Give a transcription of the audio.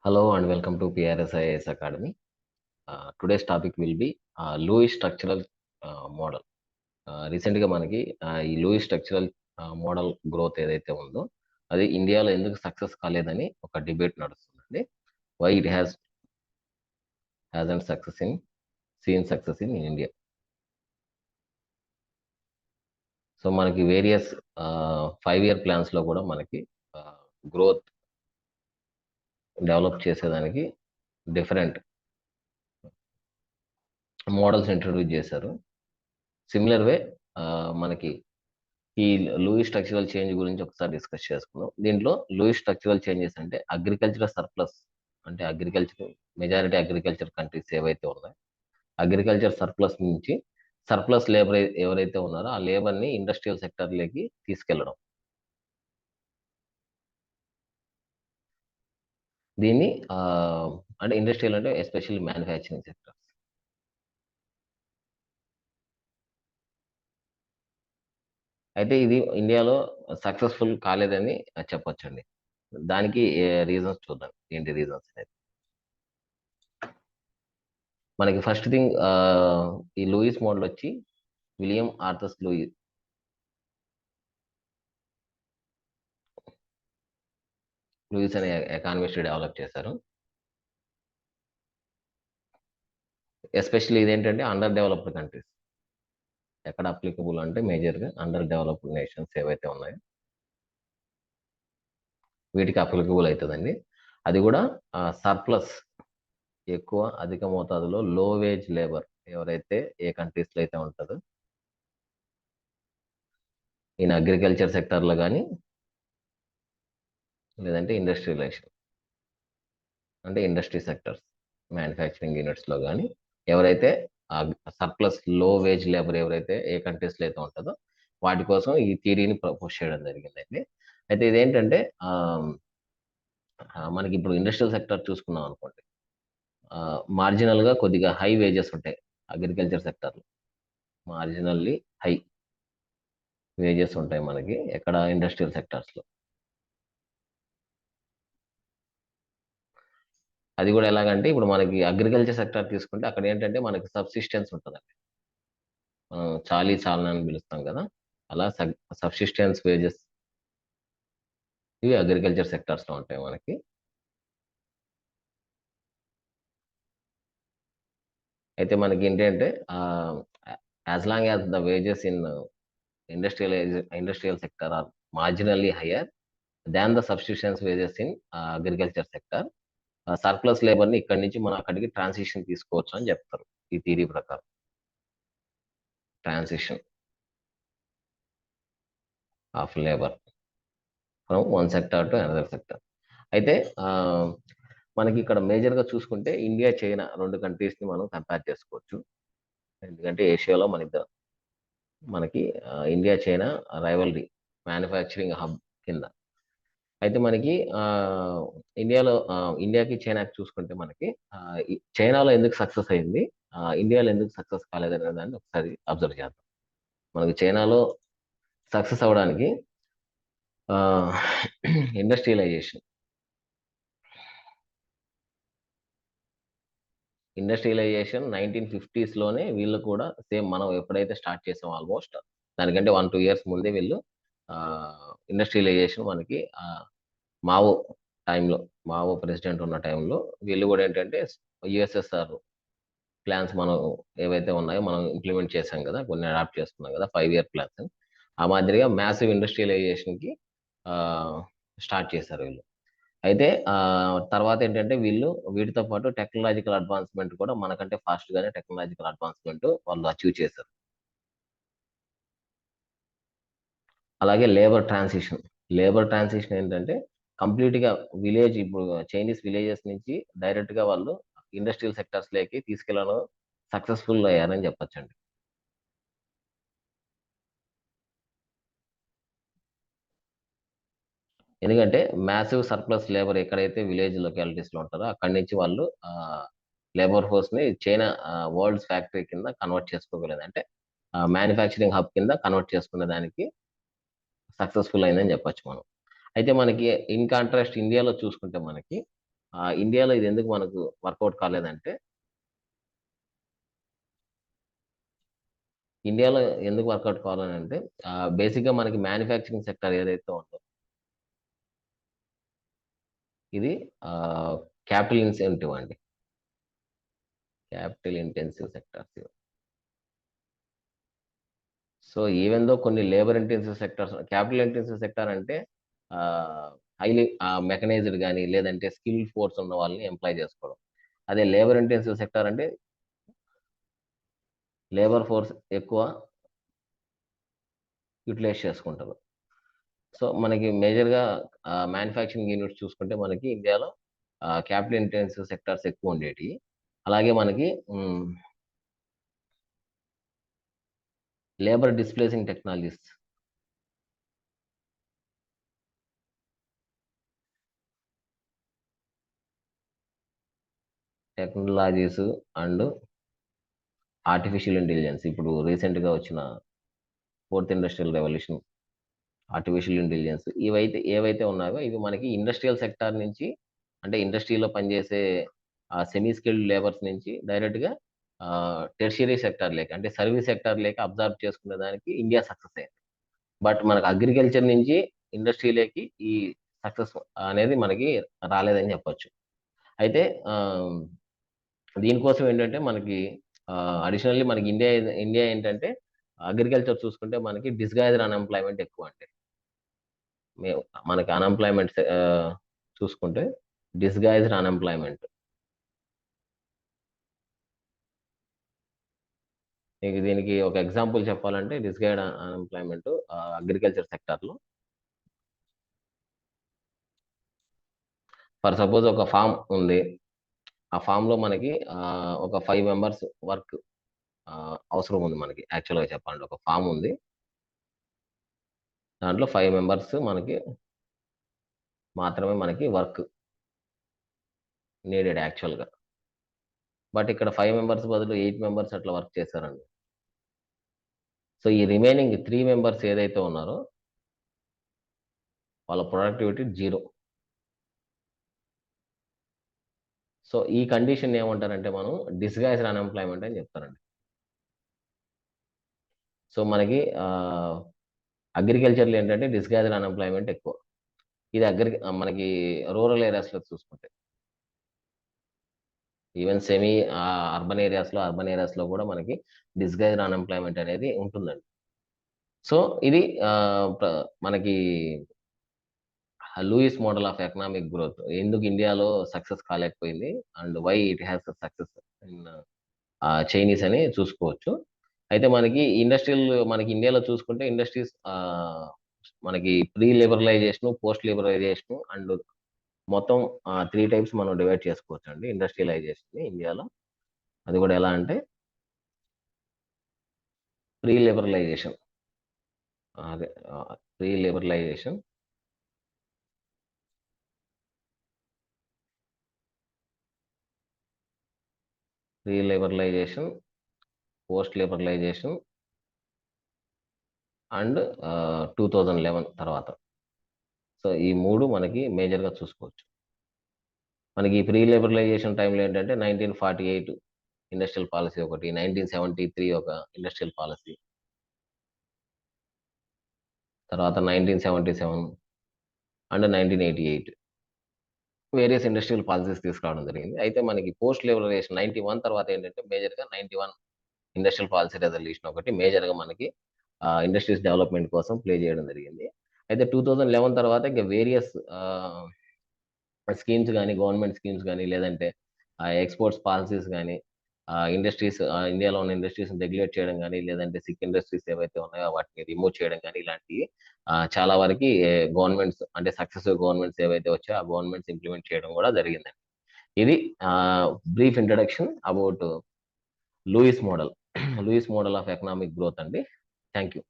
Hello and welcome to PRSIS Academy. Today's topic will be Lewis structural model. రీసెంట్గా మనకి ఈ Louis structural model growth ఏదైతే ఉందో అది ఇండియాలో ఎందుకు సక్సెస్ కాలేదని ఒక డిబేట్ నడుస్తుందండి. Why it hasn't success in India. So మనకి వేరియస్ 5-year ప్లాన్స్లో కూడా మనకి గ్రోత్ డెవలప్ చేసేదానికి డిఫరెంట్ మోడల్స్ ఇంట్రడ్యూస్ చేశారు. సిమిలర్ వే మనకి ఈ లూయిస్ స్ట్రక్చరల్ చేంజ్ గురించి ఒకసారి డిస్కస్ చేసుకున్నాం. దీంట్లో లూయిస్ స్ట్రక్చరల్ చేంజెస్ అంటే అగ్రికల్చర్ సర్ప్లస్, అంటే మెజారిటీ అగ్రికల్చర్ కంట్రీస్ ఏవైతే ఉన్నాయో అగ్రికల్చర్ సర్ప్లస్ నుంచి సర్ప్లస్ లేబర్ ఎవరైతే ఉన్నారో ఆ లేబర్ని ఇండస్ట్రియల్ సెక్టర్లోకి తీసుకెళ్లడం. దీన్ని అంటే ఇండస్ట్రియల్ అంటే ఎస్పెషల్లీ మ్యానుఫ్యాక్చరింగ్ సెక్టర్. అయితే ఇది ఇండియాలో సక్సెస్ఫుల్ కాలేదని చెప్పొచ్చండి. దానికి రీజన్స్ చూద్దాం, ఏంటి రీజన్స్ అనేది. మనకి ఫస్ట్ థింగ్ ఈ లూయిస్ మోడల్ వచ్చి విలియం ఆర్థర్ లూయిస్ అనే ఎకానమిస్ట్ డెవలప్ చేశారు. ఎస్పెషల్లీ ఇదేంటంటే అండర్ డెవలప్డ్ కంట్రీస్, ఎక్కడ అప్లికబుల్ అంటే మేజర్గా అండర్ డెవలప్డ్ నేషన్స్ ఏవైతే ఉన్నాయో వీటికి అప్లికబుల్ అవుతుందండి. అది కూడా సర్ప్లస్, ఎక్కువ అధిక మోతాదులో లో వేజ్ లేబర్ ఎవరైతే ఏ కంట్రీస్లో అయితే ఉంటుందో ఈయన అగ్రికల్చర్ సెక్టర్లో కానీ లేదంటే ఇండస్ట్రియలైజేషన్ అంటే ఇండస్ట్రీ సెక్టర్స్ మ్యానుఫ్యాక్చరింగ్ యూనిట్స్లో కానీ ఎవరైతే సర్ప్లస్ లో వేజ్ లేబర్ ఎవరైతే ఏ కంట్రీస్లో అయితే ఉంటుందో వాటి కోసం ఈ థియరీని ప్రపోజ్ చేయడం జరిగిందండి. అయితే ఇదేంటంటే మనకి ఇప్పుడు ఇండస్ట్రియల్ సెక్టర్ చూసుకున్నాం అనుకోండి, మార్జినల్గా కొద్దిగా హై వేజెస్ ఉంటాయి అగ్రికల్చర్ సెక్టర్లో. మార్జినల్లీ హై వేజెస్ ఉంటాయి మనకి ఎక్కడ ఇండస్ట్రియల్ సెక్టర్స్లో. అది కూడా ఎలాగంటే ఇప్పుడు మనకి అగ్రికల్చర్ సెక్టర్ తీసుకుంటే అక్కడ ఏంటంటే మనకి సబ్సిస్టెన్స్ ఉంటుందండి. మనం చాలన అని పిలుస్తాం కదా, అలా సబ్సిస్టెన్స్ వేజెస్ ఇవి అగ్రికల్చర్ సెక్టర్స్లో ఉంటాయి మనకి. అయితే మనకి ఏంటంటే as long as the wages in industrial sector are marginally higher than the subsistence wages in agriculture sector, surplus లేబర్ని ఇక్కడి నుంచి మనం అక్కడికి ట్రాన్సిషన్ తీసుకోవచ్చు అని చెప్తారు ఈ థియరీ ప్రకారం. Transition of labour from one sector to another sector. అయితే మనకి ఇక్కడ మేజర్గా చూసుకుంటే ఇండియా చైనా రెండు కంట్రీస్ని మనం కంపేర్ చేసుకోవచ్చు. ఎందుకంటే ఏషియాలో మనకి India China rivalry manufacturing hub కింద. అయితే మనకి ఇండియాకి చైనాకి చూసుకుంటే మనకి చైనాలో ఎందుకు సక్సెస్ అయింది, ఇండియాలో ఎందుకు సక్సెస్ కాలేదనే దాన్ని ఒకసారి అబ్జర్వ్ చేద్దాం. మనకి చైనాలో సక్సెస్ అవ్వడానికి ఇండస్ట్రియలైజేషన్ 1950s వీళ్ళు కూడా సేమ్ మనం ఎప్పుడైతే స్టార్ట్ చేసాం ఆల్మోస్ట్ దానికంటే 1-2 years ముందే వీళ్ళు ఇండస్ట్రియలైజేషన్ మనకి మావో టైంలో, మావో ప్రెసిడెంట్ ఉన్న టైంలో వీళ్ళు కూడా ఏంటంటే యుఎస్ఎస్ఆర్ ప్లాన్స్ మనం ఏవైతే ఉన్నాయో మనం ఇంప్లిమెంట్ చేసాం కదా, కొన్ని అడాప్ట్ చేసుకున్నాం కదా 5-year ప్లాన్స్. ఆ మాదిరిగా మ్యాసివ్ ఇండస్ట్రియలైజేషన్కి స్టార్ట్ చేశారు వీళ్ళు. అయితే తర్వాత ఏంటంటే వీళ్ళు వీటితో పాటు టెక్నాలజికల్ అడ్వాన్స్మెంట్ కూడా మనకంటే ఫాస్ట్గానే టెక్నాలజికల్ అడ్వాన్స్మెంట్ వాళ్ళు అచీవ్ చేశారు. అలాగే లేబర్ ట్రాన్సిషన్ ఏంటంటే కంప్లీట్గా విలేజ్, ఇప్పుడు చైనీస్ విలేజెస్ నుంచి డైరెక్ట్గా వాళ్ళు ఇండస్ట్రియల్ సెక్టర్స్లోకి తీసుకెళ్ళడం సక్సెస్ఫుల్ అయ్యారని చెప్పొచ్చండి. ఎందుకంటే మ్యాసివ్ సర్ప్లస్ లేబర్ ఎక్కడైతే విలేజ్ లొకాలిటీస్లో ఉంటారో అక్కడి నుంచి వాళ్ళు లేబర్ ఫోర్స్ని చైనా వరల్డ్స్ ఫ్యాక్టరీ కింద కన్వర్ట్ చేసుకోగలదు, అంటే మ్యానుఫ్యాక్చరింగ్ హబ్ కింద కన్వర్ట్ చేసుకునే దానికి సక్సెస్ఫుల్ అయిందని చెప్పొచ్చు మనం. అయితే మనకి ఇన్ కాంట్రాస్ట్ ఇండియాలో చూసుకుంటే మనకి ఇండియాలో ఇది ఎందుకు మనకు వర్కౌట్ కాలేదంటే, ఇండియాలో ఎందుకు వర్కౌట్ కావాలనంటే బేసిక్‌గా మనకి మ్యానుఫ్యాక్చరింగ్ సెక్టార్ ఏదైతే ఉందో, ఇది క్యాపిటల్ ఇన్సెంటివ్ అండి. క్యాపిటల్ ఇంటెన్సివ్ సెక్టార్స్ ఇవి. సో, ఈవెన్ దో కొన్ని labour intensive sectors capital intensive sector అంటే హైలీ మెకనైజ్డ్ గాని, లేదంటే స్కిల్ ఫోర్స్ ఉన్న వాళ్ళని ఎంప్లాయ్ చేసుకోవడం. అదే లేబర్ ఇంటెన్సివ్ సెక్టార్ అంటే లేబర్ ఫోర్స్ ఎక్కువ యుటిలైజ్ చేసుకుంటారు. సో, మనకి మేజర్‌గా మ్యానుఫ్యాక్చరింగ్ యూనిట్స్ చూసుకుంటే మనకి ఇండియాలో క్యాపిటల్ ఇంటెన్సివ్ సెక్టార్స్ ఎక్కువుండేటియి. అలాగే మనకి labour displacing technologies, technologies and artificial intelligence. ఇప్పుడు రీసెంట్‌గా వచ్చిన fourth industrial revolution, artificial intelligence ఏవైతే ఉన్నాయో ఇవి మనకి ఇండస్ట్రియల్ సెక్టార్ నుంచి, అంటే ఇండస్ట్రీలో పనిచేసే సెమీ స్కిల్డ్ లేబర్స్ నుంచి డైరెక్ట్‌గా టెర్షియరీ సెక్టార్ లేక, అంటే సర్వీస్ సెక్టార్ లేక అబ్జార్బ్ చేసుకునే దానికి ఇండియా సక్సెస్ అయింది. బట్ మనకు అగ్రికల్చర్ నుంచి ఇండస్ట్రీలోకి ఈ సక్సెస్ అనేది మనకి రాలేదని చెప్పొచ్చు. అయితే ఆహ్, దీనికోసం ఏంటంటే మనకి అడిషనల్లీ మనకి ఇండియా ఏంటంటే అగ్రికల్చర్ చూసుకుంటే మనకి డిస్‌గైజ్డ్ అన్‌ఎంప్లాయ్‌మెంట్ ఎక్కువండి. మేము మనకి అన్‌ఎంప్లాయ్‌మెంట్ చూసుకుంటే డిస్‌గైజ్డ్ అన్‌ఎంప్లాయ్‌మెంట్. మీకు దీనికి ఒక ఎగ్జాంపుల్ చెప్పాలంటే డిస్‌గైజ్డ్ అన్‌ఎంప్లాయ్‌మెంట్ అగ్రికల్చర్ సెక్టార్‌లో ఫర్ సపోజ్ ఒక ఫార్మ్ ఉంది. ఆ ఫార్మ్‌లో మనకి ఒక 5 మెంబర్స్ వర్క్ అవసరం ఉంది మనకి. యాక్చువల్‌గా చెప్పాలంటే ఒక ఫార్మ్ ఉంది. దాంట్లో 5 మెంబర్స్ మనకి మాత్రమే మనకి వర్క్ నీడెడ్ యాక్చువల్‌గా. బట్ ఇక్కడ 5 మెంబర్స్ బదులు 8 మెంబర్స్ అట్లా వర్క్ చేశారండి. సో, ఈ రిమైనింగ్ 3 మెంబర్స్ ఏదైతే ఉన్నారో వాళ్ళ ప్రొడక్టివిటీ 0. సో, ఈ కండిషన్‌ని ఏమంటారంటే మనం డిస్‌గైజ్డ్ అన్‌ఎంప్లాయ్‌మెంట్ అని చెప్తారండి. సో, మనకి అగ్రికల్చర్‌లో ఏంటంటే డిస్‌గైజ్డ్ అన్‌ఎంప్లాయ్‌మెంట్ ఎక్కువ. ఇది మనకి రూరల్ ఏరియాస్‌లో చూసుకుంటే. ఈవెన్ సెమీ అర్బన్ ఏరియాస్‌లో కూడా మనకి డిస్‌గైజ్డ్ అన్‌ఎంప్లాయ్‌మెంట్ అనేది ఉంటుందండి. సో, ఇది మనకి Lewis model of economic growth. ఎందుకు ఇండియాలో సక్సెస్ కాలేకపోయింది and why it has a success in Chinese అని చూసుకోవచ్చు. అయితే మనకి ఇండియాలో చూసుకుంటే ఇండస్ట్రీస్ మనకి pre liberalisation, post liberalisation and మొత్తం 3 టైప్స్ మనం డివైడ్ చేసుకోవచ్చండి ఇండస్ట్రియలైజేషన్‌ని ఇండియాలో. అది కూడా ఎలా అంటే ప్రీ లిబరలైజేషన్. అదే pre liberalisation, pre liberalisation, post liberalisation and 2011 తర్వాత. సో, ఈ 3 మనకి మేజర్‌గా చూసుకోవచ్చు. మనకి ప్రీ లిబరలైజేషన్ టైమ్‌లో ఏంటంటే 1948 ఇండస్ట్రియల్ పాలిసీ ఒకటి, 1973 ఒక ఇండస్ట్రియల్ పాలిసీ, తర్వాత 1977 అండ్ 1988 వేరియస్ ఇండస్ట్రియల్ పాలిసీస్ తీసుకురావడం జరిగింది. అయితే మనకి పోస్ట్ లిబరలైజేషన్ 91 తర్వాత ఏంటంటే మేజర్‌గా 91 ఇండస్ట్రియల్ పాలిసీ రిజల్యూషన్ ఒకటి మేజర్‌గా మనకి ఇండస్ట్రీస్ డెవలప్‌మెంట్ కోసం ప్లే చేయడం జరిగింది. అయితే 2011 తర్వాత ఇంక వేరియస్ స్కీమ్స్ గాని, గవర్నమెంట్ స్కీమ్స్ గాని, లేదంటే ఎక్స్‌పోర్ట్స్ పాలిసీస్ గాని, ఇండియాలో ఉన్న ఇండస్ట్రీస్‌ని రెగ్యులేట్ చేయడం గాని, లేదంటే సిక్ ఇండస్ట్రీస్ ఏవైతే ఉన్నాయో వాటిని రిమూవ్ చేయడం గాని, ఇలాంటియి చాలా వరకి గవర్నమెంట్స్ అంటే సక్సెసివ్ గవర్నమెంట్స్ ఏవైతే వచ్చాయో, ఆ గవర్నమెంట్స్ ఇంప్లిమెంట్ చేయడం గూడా జరిగిందండి. ఇది brief introduction about Lewis model. Lewis model of economic growth అండి. Thank you.